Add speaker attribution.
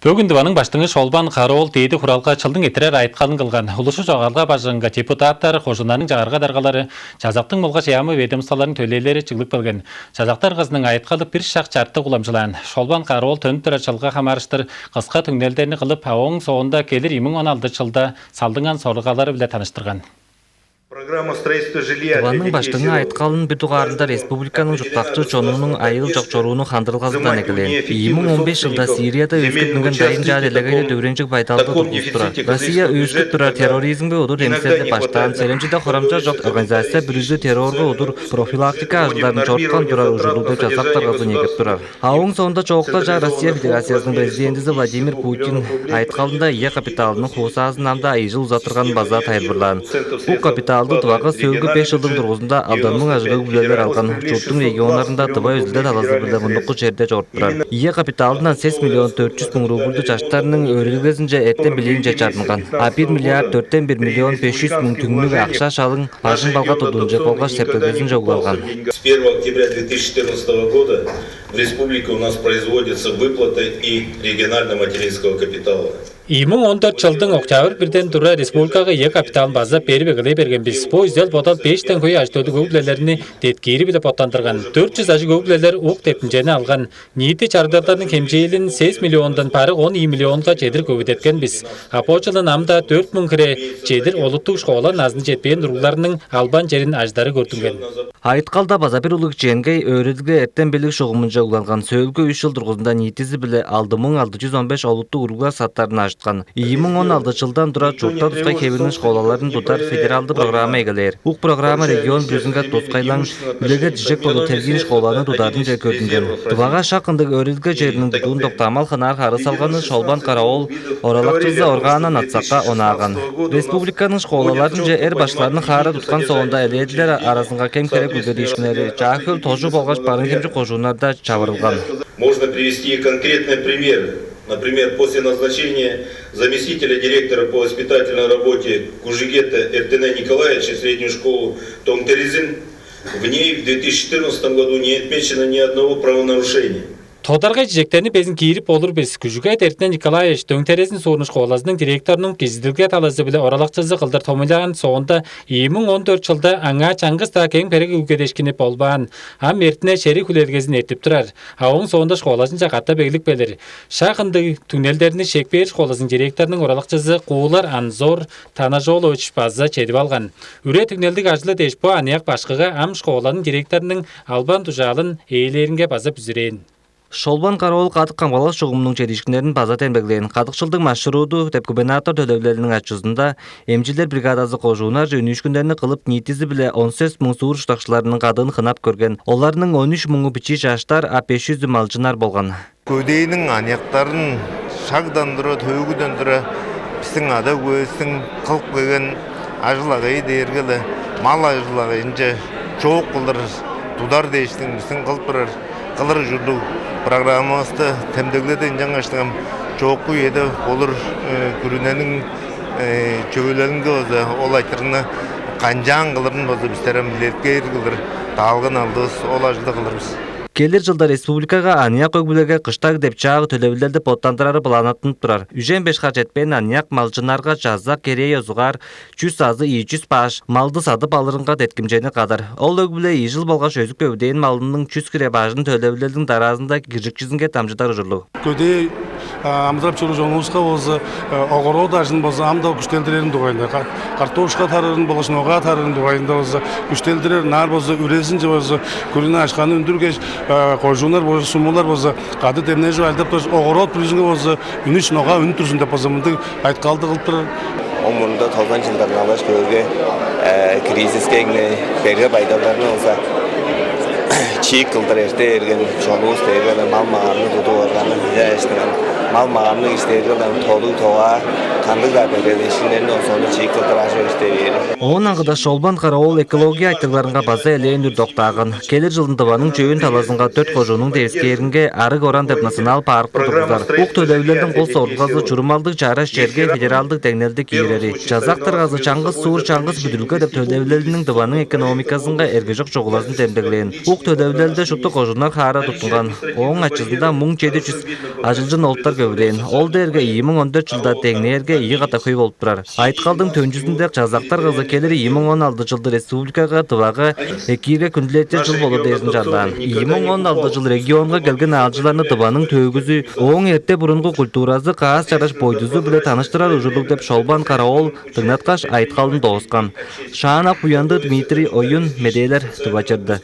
Speaker 1: Бүгін диваның баштыңы Шолбан Қарауыл дейді құралға чылдың етірер айтқанын қылған. Ұлышы жоғалға бажыңға депутаттар, қожынаның жағарға дарғалары, жазақтың молға жиямы ведомстволарын төлелері чыглық білген. Жазақтар қызының айтқалық бір шақ чарты құламжылан. Шолбан Қарауыл төніп тұрар чылға қамарыштыр, қысқа түңнелдеріні қылып, ауың соғында келір 2016 жылда салдыңан сорғалары біле таныштырған.
Speaker 2: Диваның баштыңы айтқалын бітуғарында республиканың жұттақчы чонуның айыл жоқчоруыны қандырғазыдан әкілен. 2015 жылда Сирияда өскіптінген дайын жаделегейді дөвренчік байталды тұрғыстыра. Россия өскіп тұрар терроризмге ұдыр емселді баштан, селемчіде құрамча жоқ организация бүрізі террорғы ұдыр профилактика ажыларын жортқан тұрар ұжылуды жасақтарғазы негіп тұрар. Ауың соңында çoğukta жа Россия Федерациясының президентісі Владимир Путин айтқалында ие капиталының қосазын амда айжыл ұзатырған база тайырбырлан. Бұл капиталды Тываға сөйгі 5 жылдың тұрғызында алданның ажығы бүлелер алған жұрттың регионларында тыва өзілді талазы білдіғындыққы жерде жорттырар. Ие капиталынан 8 миллион 400 мың рубльді жаштарының өрілгізінже әттен білейінже чарныған. 1 миллиард 4,1 миллион 500 мың түңнігі ақша шалың башын балға тұдынже қолғаш септігізін жоғылған.
Speaker 3: С 1 октября 2014 года в республике у нас производится выплата и регионально-материнского капитала.
Speaker 1: 2014 жылдың октябрь бірден тұра республикаға ие капиталын база беріп берген біз. Бұл үздел бодал 5-тен көй ажтөді көбілелеріні деткері біліп оттандырған. 400 ажы көбілелер оқ тепінжені алған. Ниеті чардардардың кемжейлін 8 миллиондан пары 12 миллионға жедір көбідеткен біз. Апочылын амда 4 мың кіре жедір олыттық шқола назны жетпейін ұрғыларының албан жерін аждары көртінген.
Speaker 2: Айтқалда база бір ұлық женгей өредігі әттен белік шоғымынша ұланған сөйлгі 3 жыл тұрғызында ниетізі білі 6615 олыттық ұрғылар саттарын ажтқан. 2016 жылдан тұра жұртта тұсқай кебінің шқолаларын тұтар федералды программа егілер. Ұқ программа регион бүрізінгі тұсқайлан үлігі джек болу тергін шқоланы тұтардың жер көрдінген. Тұваға шақындығы өредігі жерінің тұтуын доқтамал қынар қары салғаны Шолбан Қарауыл оралақчызы орғанан атсаққа онаған. Республиканың шқолаларын же әр башыларының қары тұтқан соғында әледілер арасынға кем керек үлгедейшінері жақыл тожу болғаш барын кемші қожуынарда чавырылған.
Speaker 3: Можно привести конкретные примеры. Например, после назначения заместителя директора по воспитательной работе Кужигета Эртене Николаевича в среднюю школу Том-Терезин, в ней в 2014 году не отмечено ни одного правонарушения.
Speaker 1: Тодарға жектеріні безін кейіріп olur біз. Күжігет Эртене Николаевич Төңтерезін соғыныш қолазының директорының кезіділге талазы білі оралақчызы қылдар томылаған соғында 2014 жылда аңа чаңғыста кең перегі үгедешкені болбаған. Ам Эртене шерик үлелгезін етіп тұрар. Ауың соғында шқоласын жақатта беглік белір. Шақынды түнелдеріні шекпейір шқоласын директорының оралақчызы Қуылар Анзор Танажолович база чедіп алған. Үре түнелдік ажылы дешпо анияқ башқыға ам шқоланың директорының албан тұжалын ейлерінге база бүзірейін.
Speaker 2: Шолбан Қарауыл қадық қамғалақ шоғымның жетішкінерін база тәнбәгілейін. Қадықшылдың машыруды тәп губернатор төлөвлерінің атшызында емчілер бригадасы қожуына жөн үшкіндеріні қылып ниетізі біле 18 мың суыр штақшыларының қадығын қынап көрген. Оларының 13 мыңы бичи жаштар, 500 малчынар болған.
Speaker 4: Көдейінің анияқтарын шағдандыры, төгідендірі, пісің ада көздің қылып көген ажылағай дергілі, мал ажылағайынша çoğuk қылдыр, тудар дейштің бісің қылып бірір, қылыр жүрді программасты тәмдігледен жаңаштығым çoğuk еді олыр күріненің чөбелерінгі өзі ол айтырыны қанжан қылырын өзі біздерім білетке ергілір, талғын алдыз, ол ажылды қылырыз.
Speaker 2: Келер жылда республикаға анияқ өгбілерге қыштақ деп чағы төлөвілерді поттандырары бұланатынып тұрар. Үжен 5 жетпен анияқ малжынарға жазақ керей өзуғар 100 азы 200 паш малды садып алырынға деткімжені қадар. Ол өгбіле ежіл болғаш өзік өбдейін малының 100 кіре бажын төлөвілердің даразында кіржікчізінге тамжыдар жүрлі.
Speaker 5: Көдей амдырап чөрі жоңызға өзі оғыру дажын болсы амда күштелдірерін дуғайында. Картошқа тарырын болышын оға тарырын дуғайында өзі күштелдірер нар болсы үресін же өзі көріне ашқаны үндіргеш қожуынар болсы сумулар болсы қады демне жу әлдеп тұрсы оғыру түрізінге болсы үніш ноға үн түрсін деп болсы мұнды айтқалды қылып тұрар.
Speaker 6: Omurunda 90 жылдардың алаш көрге кризиске берге байдаларына олса чиік қылдар ерте ерген жоңыз тегелі мал мағарны тұту орғаны мал мағарны істегілі толу тоға қандық да береді ішіндерін осыны чиік қылдар ашы өсте бері.
Speaker 2: Оған аңғыда Шолбан Қарауыл экология айтыларынға база әлейін үрдоқтағын. Келер жылын дываның жөйін талазынға 4 қожуының девскерінге арық оран деп национал парқы тұрғызар. Уқ төлөвлердің қол сорғазы чұрымалдық жараш жерге федералдық тәңнелді кейрері. Жазақтырғазы чаңғыз суыр чаңғыз бүділгі деп төлөвлерінің дываның экономикасынға әрге жоқ жоғыласын тәмдігілейін. Уқ төдәвләлдә шутты кожунар хара тутунган. Оң ачысында 1700 ажылжын олттар көбірен. Ол дәрге 2014 жылда тегнерге иғата көй болып тұрар. Айткалдың төнжүзінде жазақтар қызы келері 2016 жылды республикаға тывағы екиге күнділетте жыл болу дезін жардан. 2016 жыл регионға келген алжыларны тываның төгізі оң ерте бұрынғы культуразы қағас жараш бойдызы біле таныштырар ұжырлық деп шолбан қарауыл тыңнаткаш айткалдың тоғысқан. Шаана құянды Дмитрий ойын медейлер тывачырды.